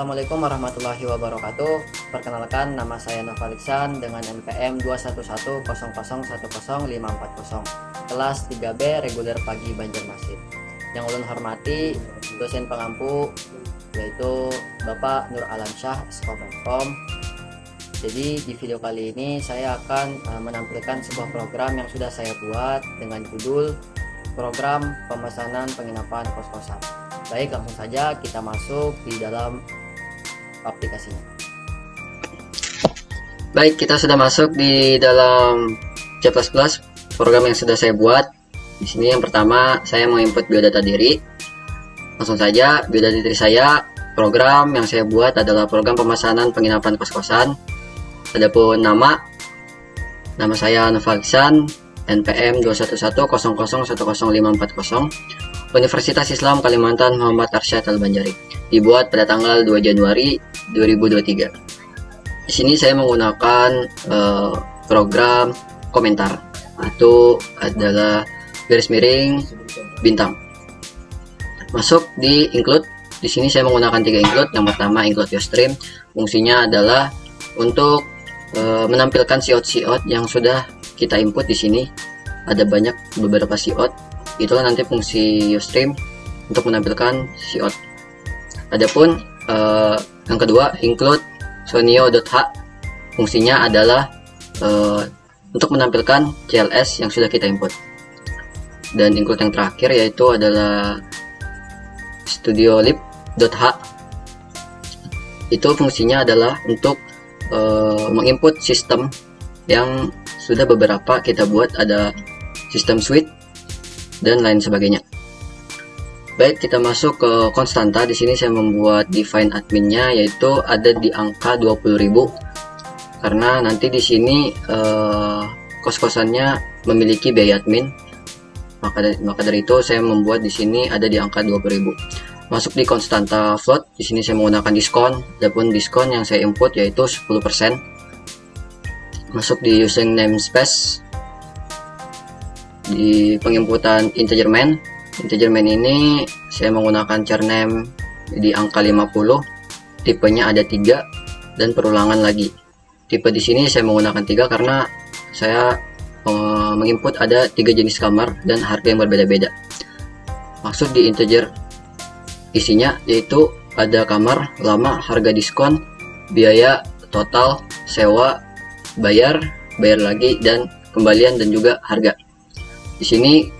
Assalamualaikum warahmatullahi wabarakatuh. Perkenalkan, nama saya Novaliksan dengan NPM 21100100540, kelas 3B reguler pagi Banjarmasin. Yang ulun hormati dosen pengampu yaitu Bapak Nur Alamsyah, Sekom. Jadi di video kali ini saya akan menampilkan sebuah program yang sudah saya buat dengan judul Program Pemesanan Penginapan Kos-kosan. Baik, langsung saja kita masuk di dalam aplikasinya. Baik, kita sudah masuk di dalam C++ program yang sudah saya buat. Di sini yang pertama saya mau input biodata diri. Langsung saja, biodata diri saya, program yang saya buat adalah program pemesanan penginapan kos-kosan. Adapun nama saya Novaliksan, NPM 21100100540, Universitas Islam Kalimantan Muhammad Arsyad Al-Banjari, dibuat pada tanggal 2 Januari 2023. Di sini saya menggunakan program komentar, atau adalah garis miring bintang. Masuk di include. Di sini saya menggunakan 3 include. Yang pertama include yourstream, fungsinya adalah untuk menampilkan siot yang sudah kita input. Di sini ada beberapa siot. Itulah nanti fungsi yourstream untuk menampilkan siot. Adapun yang kedua include sonio.h, fungsinya adalah untuk menampilkan CLS yang sudah kita input. Dan include yang terakhir yaitu adalah studiolib.h, itu fungsinya adalah untuk menginput sistem yang sudah beberapa kita buat, ada sistem suite dan lain sebagainya. Baik, kita masuk ke konstanta. Di sini saya membuat define adminnya, yaitu ada di angka 20.000, karena nanti di sini kos-kosannya memiliki biaya admin. Maka dari itu saya membuat di sini ada di angka 20.000. Masuk di konstanta float. Di sini saya menggunakan diskon. Adapun diskon yang saya input yaitu 10%. Masuk di using namespace. Di penginputan integer main ini saya menggunakan char name di angka 50, tipenya ada 3 dan perulangan lagi. Tipe di sini saya menggunakan 3 karena saya menginput ada 3 jenis kamar dan harga yang berbeda-beda. Maksud di integer isinya yaitu ada kamar, lama, harga diskon, biaya total, sewa, bayar lagi, dan kembalian, dan juga harga. Di sini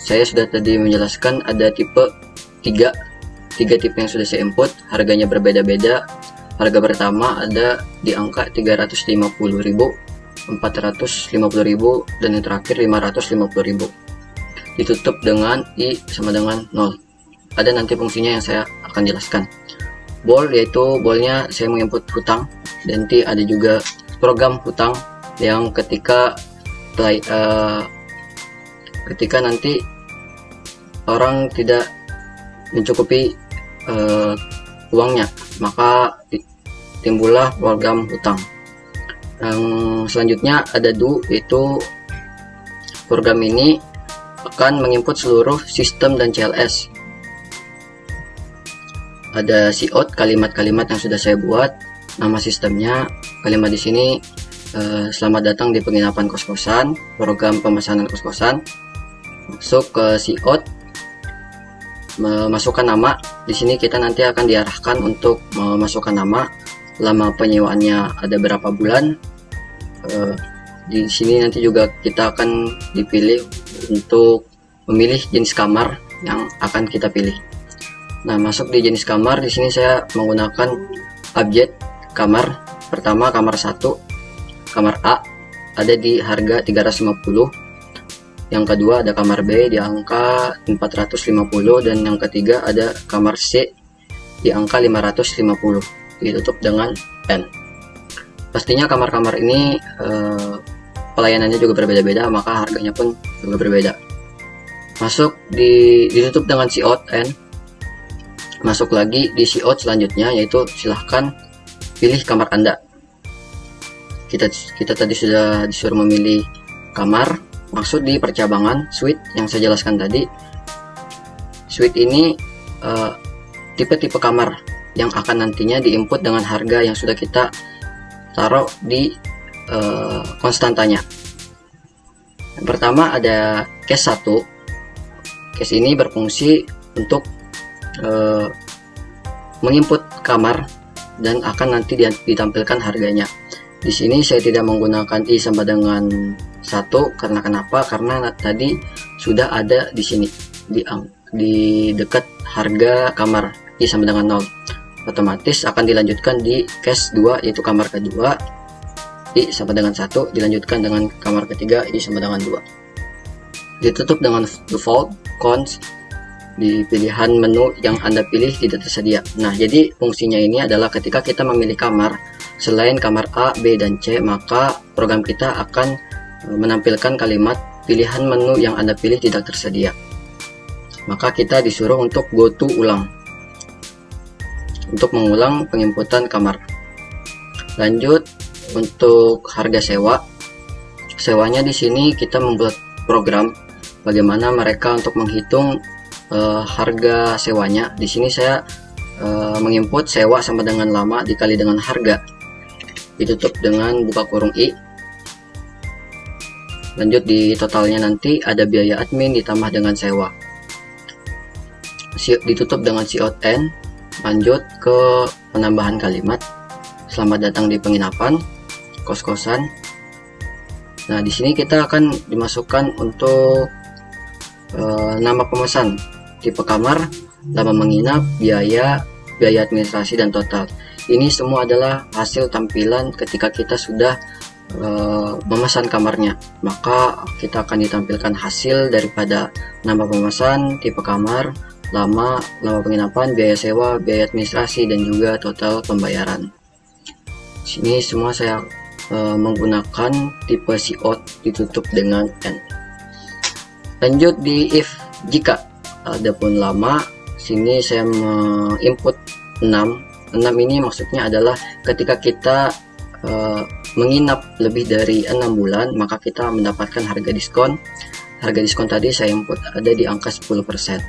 saya sudah tadi menjelaskan ada tipe 3 tipe yang sudah saya input, harganya berbeda-beda. Harga pertama ada di angka 350.000, 450.000, dan yang terakhir 550.000. Ditutup dengan I sama dengan 0. Ada nanti fungsinya yang saya akan jelaskan. Bol, yaitu bolnya saya menginput hutang, dan nanti ada juga program hutang yang ketika nanti orang tidak mencukupi uangnya, maka timbullah program hutang. Yang selanjutnya ada do, yaitu program ini akan menginput seluruh sistem dan CLS. Ada siot, kalimat-kalimat yang sudah saya buat, nama sistemnya, kalimat di sini selamat datang di penginapan kos-kosan, program pemesanan kos-kosan. Masuk ke siot, memasukkan nama. Di sini kita nanti akan diarahkan untuk memasukkan nama, lama penyewaannya ada berapa bulan. Di sini nanti juga kita akan dipilih untuk memilih jenis kamar yang akan kita pilih. Nah, masuk di jenis kamar. Di sini saya menggunakan objek kamar. Pertama, kamar 1, kamar A, ada di harga 350. Yang kedua ada kamar B di angka 450, dan yang ketiga ada kamar C di angka 550. Ditutup dengan N. Pastinya kamar-kamar ini pelayanannya juga berbeda-beda, maka harganya pun juga berbeda. Masuk ditutup dengan siot N. Masuk lagi di siot selanjutnya, yaitu silahkan pilih kamar Anda. Kita tadi sudah disuruh memilih kamar. Maksud di percabangan suite yang saya jelaskan tadi. Suite ini tipe-tipe kamar yang akan nantinya diinput dengan harga yang sudah kita taruh di konstantanya. Yang pertama ada case 1. Case ini berfungsi untuk menginput kamar dan akan nanti ditampilkan harganya. Di sini saya tidak menggunakan I sama dengan 1 karena kenapa? Karena tadi sudah ada di sini di dekat harga kamar I sama dengan 0. Otomatis akan dilanjutkan di case 2 yaitu kamar kedua I sama dengan 1, dilanjutkan dengan kamar ketiga I sama dengan 2. Ditutup dengan default cons di pilihan menu yang Anda pilih tidak tersedia. Nah, jadi fungsinya ini adalah ketika kita memilih kamar selain kamar A, B, dan C, maka program kita akan menampilkan kalimat pilihan menu yang Anda pilih tidak tersedia. Maka kita disuruh untuk go to ulang untuk mengulang penginputan kamar. Lanjut untuk harga sewa. Sewanya di sini kita membuat program bagaimana mereka untuk menghitung harga sewanya. Di sini saya menginput sewa sama dengan lama dikali dengan harga. Ditutup dengan buka kurung I. Lanjut di totalnya nanti ada biaya admin ditambah dengan sewa. Ditutup dengan cout-n. Lanjut ke penambahan kalimat. Selamat datang di penginapan, kos-kosan. Nah, di sini kita akan dimasukkan untuk nama pemesan, tipe kamar, lama menginap, biaya administrasi, dan total. Ini semua adalah hasil tampilan ketika kita sudah memesan kamarnya. Maka kita akan ditampilkan hasil daripada nama pemesan, tipe kamar, lama penginapan, biaya sewa, biaya administrasi, dan juga total pembayaran. Sini semua saya menggunakan tipe cout ditutup dengan n. Lanjut di if jika. Adapun lama, sini saya menginput 6. 6 ini maksudnya adalah ketika kita menginap lebih dari 6 bulan, maka kita mendapatkan harga diskon. Harga diskon tadi saya input ada di angka 10%.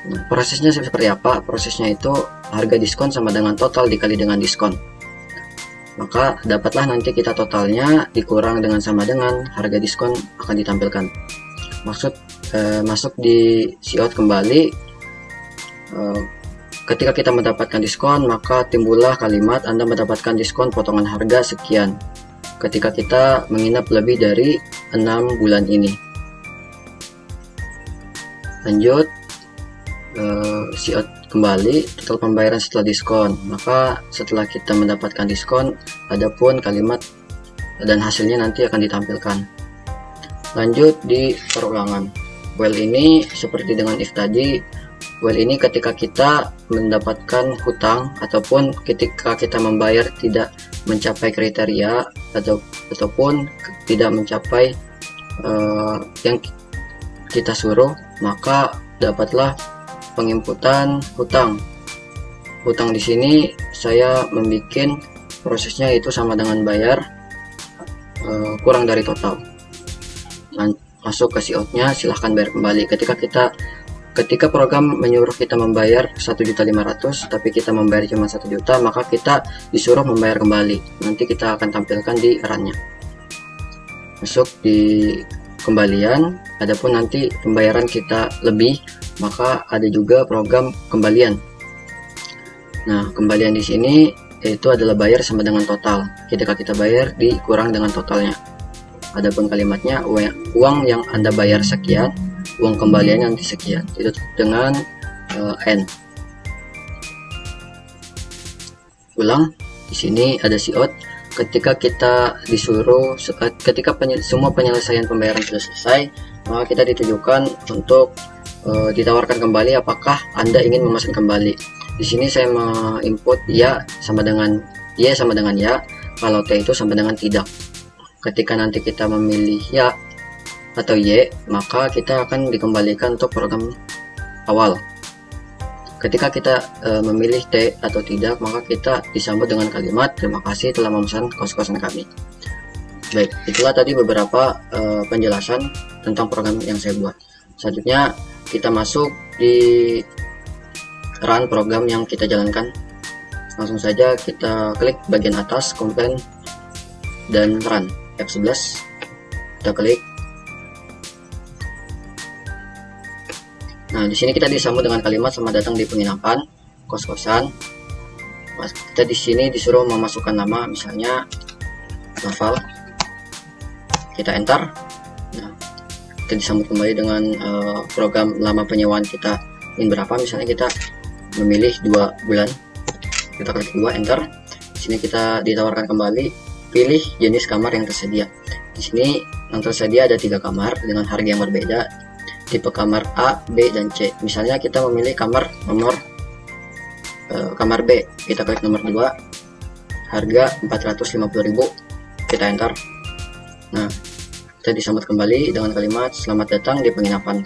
Nah, prosesnya seperti apa? Prosesnya itu harga diskon sama dengan total dikali dengan diskon. Maka dapatlah nanti kita totalnya dikurang dengan sama dengan harga diskon akan ditampilkan. Masuk di cout kembali. Ketika kita mendapatkan diskon, maka timbullah kalimat Anda mendapatkan diskon potongan harga sekian ketika kita menginap lebih dari 6 bulan ini. Lanjut cout kembali, total pembayaran setelah diskon. Maka setelah kita mendapatkan diskon, adapun kalimat dan hasilnya nanti akan ditampilkan. Lanjut di perulangan. While ini seperti dengan if tadi. While ini ketika kita mendapatkan hutang ataupun ketika kita membayar tidak mencapai kriteria ataupun tidak mencapai yang kita suruh, maka dapatlah penginputan hutang. Hutang di sini saya membuat prosesnya itu sama dengan bayar kurang dari total. Masuk ke cout-nya, silahkan bayar kembali. Ketika program menyuruh kita membayar 1.500.000 tapi kita membayar cuma 1 juta, maka kita disuruh membayar kembali. Nanti kita akan tampilkan di run-nya. Masuk di kembalian, adapun nanti pembayaran kita lebih, maka ada juga program kembalian. Nah, kembalian di sini itu adalah bayar sama dengan total. Ketika kita bayar dikurang dengan totalnya. Adapun kalimatnya uang yang Anda bayar sekian, uang kembaliannya nanti sekian. Itu dengan n. Ulang. Di sini ada cout. Ketika kita disuruh, ketika semua penyelesaian pembayaran sudah selesai, maka kita ditujukan untuk ditawarkan kembali apakah Anda ingin memesan kembali. Di sini saya menginput ya sama dengan ya, kalau T itu sama dengan tidak. Ketika nanti kita memilih ya atau y, maka kita akan dikembalikan untuk program awal. Ketika kita memilih T atau tidak, maka kita disambut dengan kalimat terima kasih telah memesan kos-kosan kami. Baik, itulah tadi beberapa penjelasan tentang program yang saya buat. Selanjutnya kita masuk di run program yang kita jalankan. langsung saja kita klik bagian atas komplain dan run. F11 kita klik. Nah, di sini kita disambut dengan kalimat selamat datang di penginapan kos-kosan. Kita di sini disuruh memasukkan nama, misalnya Noval. Kita enter. Nah, kita disambut kembali dengan program lama penyewaan kita ingin berapa, misalnya kita memilih 2 bulan. Kita klik 2, enter. Di sini kita ditawarkan kembali, pilih jenis kamar yang tersedia. Di sini yang tersedia ada 3 kamar dengan harga yang berbeda. Tipe kamar A, B, dan C. Misalnya kita memilih kamar kamar B, kita klik nomor 2, harga 450.000, kita enter. Nah, kita disambut kembali dengan kalimat selamat datang di penginapan.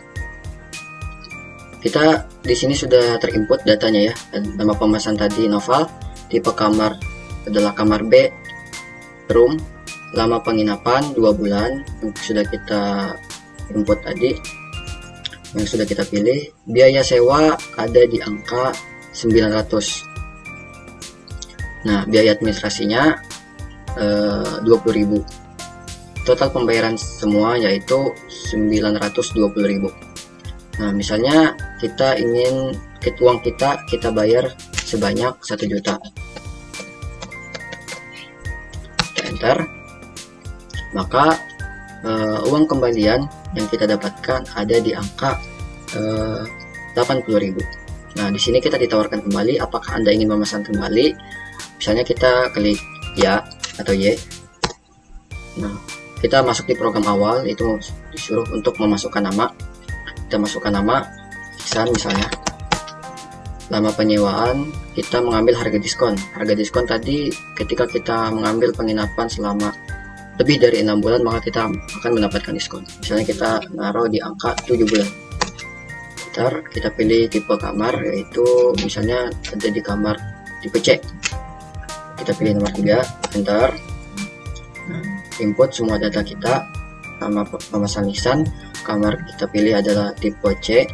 Kita di sini sudah terinput datanya ya, nama pemesan tadi Noval, tipe kamar adalah kamar B, room, lama penginapan 2 bulan yang sudah kita input tadi, yang sudah kita pilih. Biaya sewa ada di angka 900. Nah, biaya administrasinya 20.000. Total pembayaran semua yaitu 920.000. Nah, misalnya kita ingin uang kita bayar sebanyak 1 juta. Kita enter. Maka uang kembalian yang kita dapatkan ada di angka 80.000. Nah, di sini kita ditawarkan kembali apakah Anda ingin memesan kembali. Misalnya kita klik ya atau Y. Nah, kita masuk di program awal, itu disuruh untuk memasukkan nama. Kita masukkan nama Iksan misalnya. Lama penyewaan kita mengambil harga diskon. Harga diskon tadi ketika kita mengambil penginapan selama lebih dari 6 bulan maka kita akan mendapatkan diskon. Misalnya kita naruh di angka 7 bulan. Ntar kita pilih tipe kamar, yaitu misalnya ada di kamar tipe C. Kita pilih nomor 3, enter. Nah, input semua data kita, nama pemesan Iksan, kamar kita pilih adalah tipe C,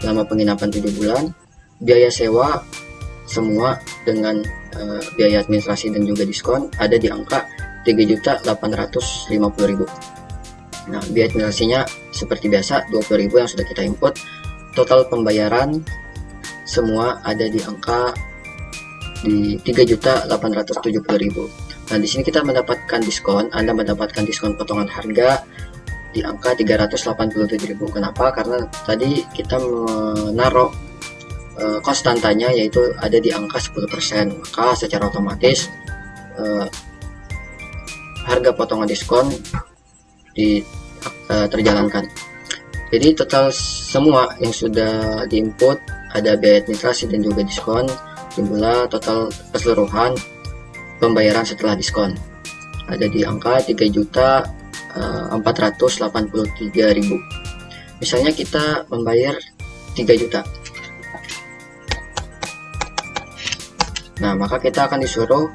lama penginapan 7 bulan, biaya sewa semua dengan biaya administrasi dan juga diskon ada di angka 3.850.000. Nah, biaya administrasinya seperti biasa 20.000 yang sudah kita input. Total pembayaran semua ada di angka di 3.870.000. Nah, di sini kita mendapatkan diskon. Anda mendapatkan diskon potongan harga di angka 387.000. Kenapa? Karena tadi kita menaruh konstantanya yaitu ada di angka 10%. Maka secara otomatis harga potongan diskon terjalankan. Jadi total semua yang sudah diinput ada biaya administrasi dan juga diskon, jumlah total keseluruhan pembayaran setelah diskon ada di angka 3.483.000. Misalnya kita membayar 3 juta. Nah, maka kita akan disuruh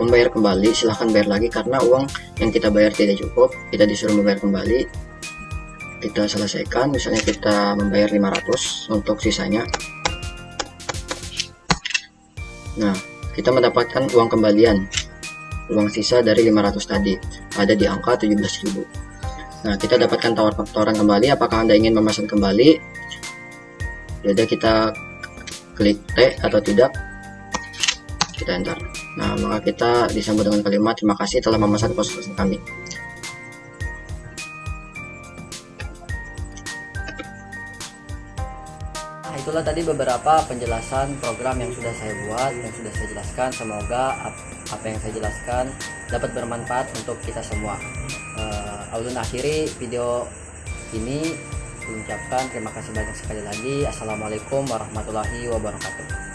membayar kembali. Silahkan bayar lagi karena uang yang kita bayar tidak cukup. Kita disuruh membayar kembali. Kita selesaikan. Misalnya kita membayar 500 untuk sisanya. Nah, kita mendapatkan uang kembalian. Uang sisa dari 500 tadi ada di angka 17.000. Nah, kita dapatkan tawaran kembali. Apakah Anda ingin memesan kembali? Jadi kita klik T atau tidak. Kita enter. Nah, maka kita disambut dengan kalimat terima kasih telah memesan kos-kosan kami. Nah, itulah tadi beberapa penjelasan program yang sudah saya buat, yang sudah saya jelaskan. Semoga apa yang saya jelaskan dapat bermanfaat untuk kita semua. Ulun akhiri video ini mengucapkan terima kasih banyak sekali lagi. Assalamualaikum warahmatullahi wabarakatuh.